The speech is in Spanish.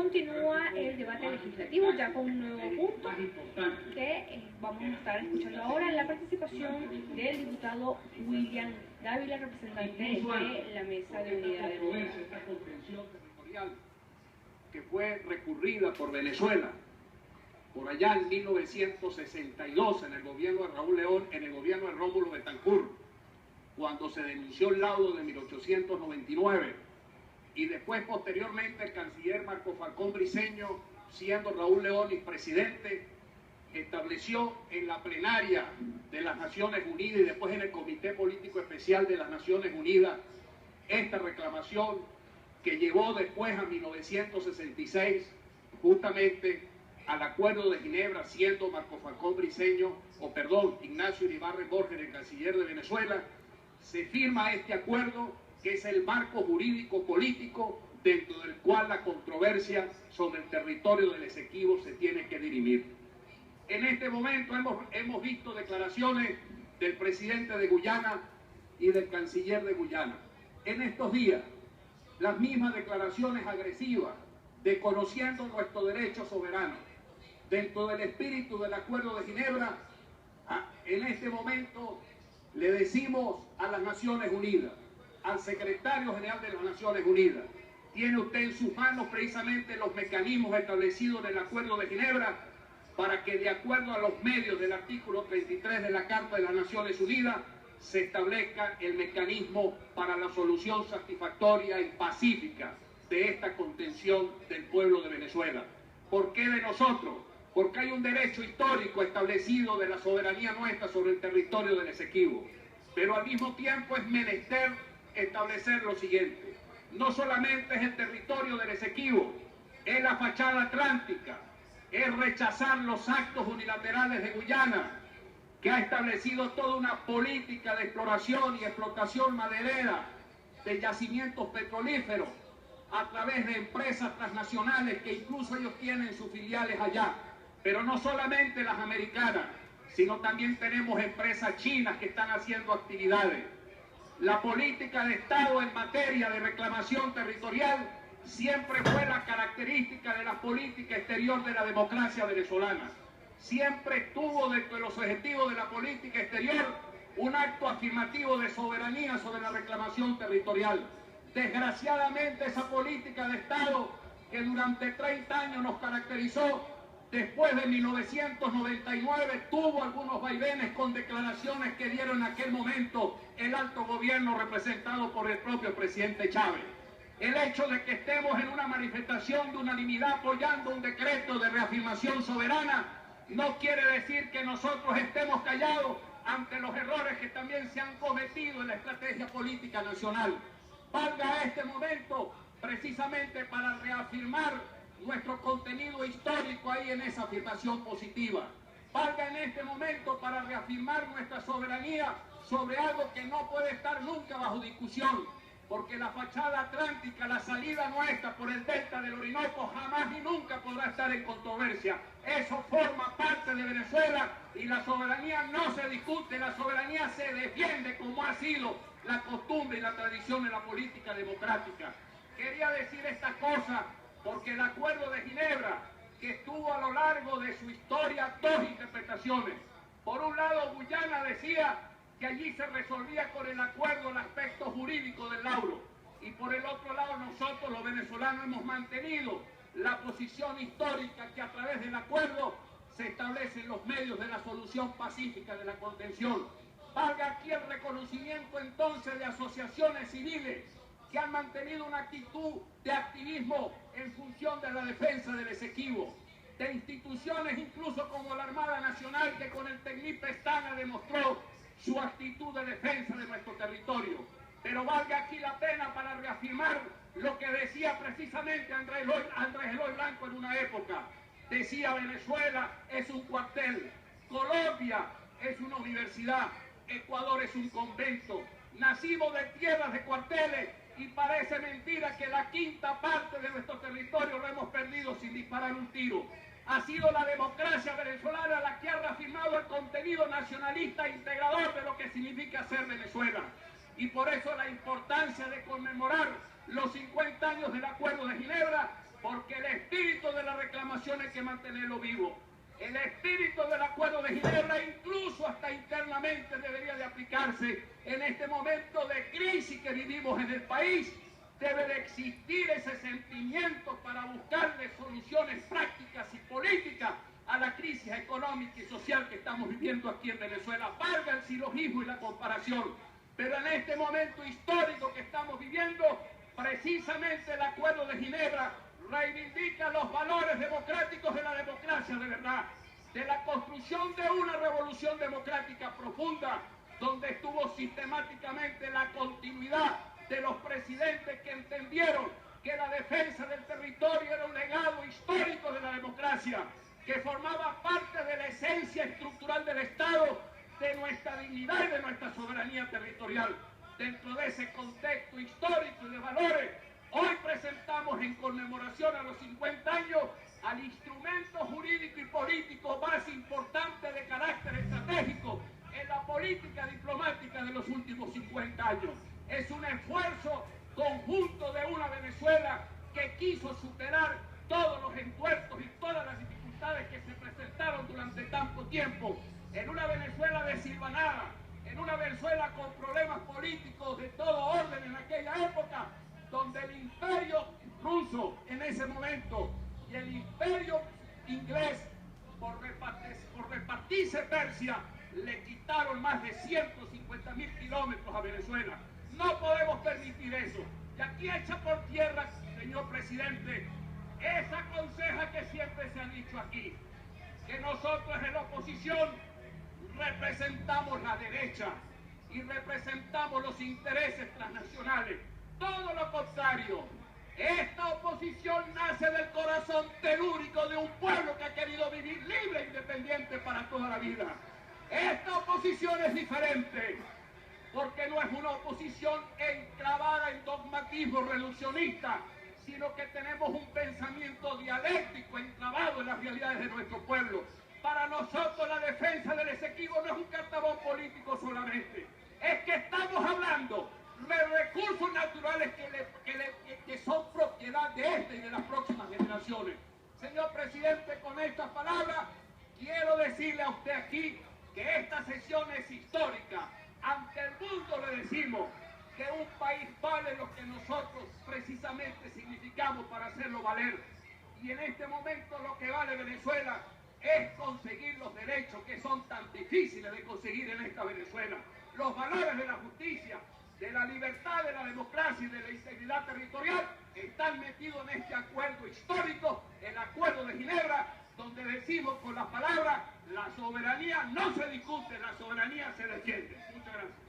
continúa el debate legislativo ya con un nuevo punto que vamos a estar escuchando ahora, la participación del diputado William Dávila, representante de la Mesa de Unidad del Pueblo. Esta contención territorial que fue recurrida por Venezuela por allá en 1962 en el gobierno de Raúl León, en el gobierno de Rómulo Betancourt, cuando se denunció el laudo de 1899, y después posteriormente el canciller Marco Falcón Briceño, siendo Raúl León presidente, estableció en la plenaria de las Naciones Unidas y después en el Comité Político Especial de las Naciones Unidas esta reclamación que llevó después a 1966 justamente al Acuerdo de Ginebra, siendo Marco Falcón Briceño, Ignacio Iribarren Borges, el canciller de Venezuela. Se firma este acuerdo que es el marco jurídico político dentro del cual la controversia sobre el territorio del Esequibo se tiene que dirimir. En este momento hemos visto declaraciones del presidente de Guyana y del canciller de Guyana. En estos días, las mismas declaraciones agresivas, desconociendo nuestro derecho soberano, dentro del espíritu del Acuerdo de Ginebra. En este momento le decimos a las Naciones Unidas, al secretario general de las Naciones Unidas, tiene usted en sus manos precisamente los mecanismos establecidos en el Acuerdo de Ginebra para que, de acuerdo a los medios del artículo 33 de la Carta de las Naciones Unidas, se establezca el mecanismo para la solución satisfactoria y pacífica de esta contención del pueblo de Venezuela. ¿Por qué de nosotros? Porque hay un derecho histórico establecido de la soberanía nuestra sobre el territorio del Esequibo. Pero al mismo tiempo es menester establecer lo siguiente: no solamente es el territorio del Esequibo, es la fachada atlántica, es rechazar los actos unilaterales de Guyana, que ha establecido toda una política de exploración y explotación maderera de yacimientos petrolíferos a través de empresas transnacionales que incluso ellos tienen sus filiales allá. Pero no solamente las americanas, sino también tenemos empresas chinas que están haciendo actividades. La política de Estado en materia de reclamación territorial siempre fue la característica de la política exterior de la democracia venezolana. Siempre estuvo dentro de los objetivos de la política exterior un acto afirmativo de soberanía sobre la reclamación territorial. Desgraciadamente, esa política de Estado que durante 30 años nos caracterizó, después de 1999 tuvo algunos vaivenes con declaraciones que dieron en aquel momento el alto gobierno representado por el propio presidente Chávez. El hecho de que estemos en una manifestación de unanimidad apoyando un decreto de reafirmación soberana no quiere decir que nosotros estemos callados ante los errores que también se han cometido en la estrategia política nacional. Valga este momento precisamente para reafirmar nuestro contenido histórico ahí en esa afirmación positiva. Valga en este momento para reafirmar nuestra soberanía sobre algo que no puede estar nunca bajo discusión, porque la fachada atlántica, la salida nuestra por el delta del Orinoco jamás y nunca podrá estar en controversia. Eso forma parte de Venezuela y la soberanía no se discute, la soberanía se defiende como ha sido la costumbre y la tradición de la política democrática. Quería decir esta cosa porque el Acuerdo de Ginebra, que tuvo a lo largo de su historia dos interpretaciones. Por un lado, Guyana decía que allí se resolvía con el acuerdo el aspecto jurídico del laudo, y por el otro lado nosotros los venezolanos hemos mantenido la posición histórica que a través del acuerdo se establecen los medios de la solución pacífica de la contención. Valga aquí el reconocimiento entonces de asociaciones civiles que han mantenido una actitud de activismo en función de la defensa del Esequibo, de instituciones incluso como la Armada Nacional, que con el Tecnip Pestana demostró su actitud de defensa de nuestro territorio. Pero valga aquí la pena para reafirmar lo que decía precisamente Andrés Eloy Blanco en una época. Decía: Venezuela es un cuartel, Colombia es una universidad, Ecuador es un convento. Nacimos de tierras de cuarteles y parece mentira que la quinta parte de nuestro territorio lo hemos perdido sin disparar un tiro. Ha sido la democracia venezolana la que ha reafirmado el contenido nacionalista e integrador de lo que significa ser Venezuela. Y por eso la importancia de conmemorar los 50 años del Acuerdo de Ginebra, porque el espíritu reclamación hay que mantenerlo vivo. El espíritu del Acuerdo de Ginebra, incluso hasta internamente, debería de aplicarse en este momento de crisis que vivimos en el país. Debe de existir ese sentimiento para buscarle soluciones prácticas y políticas a la crisis económica y social que estamos viviendo aquí en Venezuela. Valga el silogismo y la comparación, pero en este momento histórico que estamos viviendo, precisamente el Acuerdo de Ginebra reivindica los valores democráticos de la democracia de verdad, de la construcción de una revolución democrática profunda, donde estuvo sistemáticamente la continuidad de los presidentes que entendieron que la defensa del territorio era un legado histórico de la democracia, que formaba parte de la esencia estructural del Estado, de nuestra dignidad y de nuestra soberanía territorial. Dentro de ese contexto histórico y de valores, hoy presentamos en conmemoración a los 50 años al instrumento jurídico y político más importante de carácter estratégico en la política diplomática de los últimos 50 años. Es un esfuerzo conjunto de una Venezuela que quiso superar todos los entuertos y todas las dificultades que se presentaron durante tanto tiempo, en una Venezuela desilvanada, en una Venezuela con problemas políticos de todo orden en aquella época, donde el imperio ruso en ese momento y el imperio inglés, por repartirse Persia, le quitaron más de 150.000 kilómetros a Venezuela. No podemos permitir eso. Y aquí echa por tierra, señor presidente, esa conseja que siempre se ha dicho aquí, que nosotros en la oposición representamos la derecha y representamos los intereses transnacionales. Todo lo contrario, esta oposición nace del corazón telúrico de un pueblo que ha querido vivir libre e independiente para toda la vida. Esta oposición es diferente, porque no es una oposición enclavada en dogmatismo reduccionista, sino que tenemos un pensamiento dialéctico enclavado en las realidades de nuestro pueblo. Para nosotros la defensa del Esequibo no es un cartabón político solamente, es que estamos hablando de recursos naturales que son propiedad de esta y de las próximas generaciones. Señor presidente, con estas palabras quiero decirle a usted aquí que esta sesión es histórica. Ante el mundo le decimos que un país vale lo que nosotros precisamente significamos para hacerlo valer. Y en este momento lo que vale Venezuela es conseguir los derechos que son tan difíciles de conseguir en esta Venezuela. Los valores de la justicia, de la libertad, de la democracia y de la integridad territorial están metidos en este acuerdo histórico, el Acuerdo de Ginebra, donde decimos con las palabras: la soberanía no se discute, la soberanía se defiende. Muchas gracias.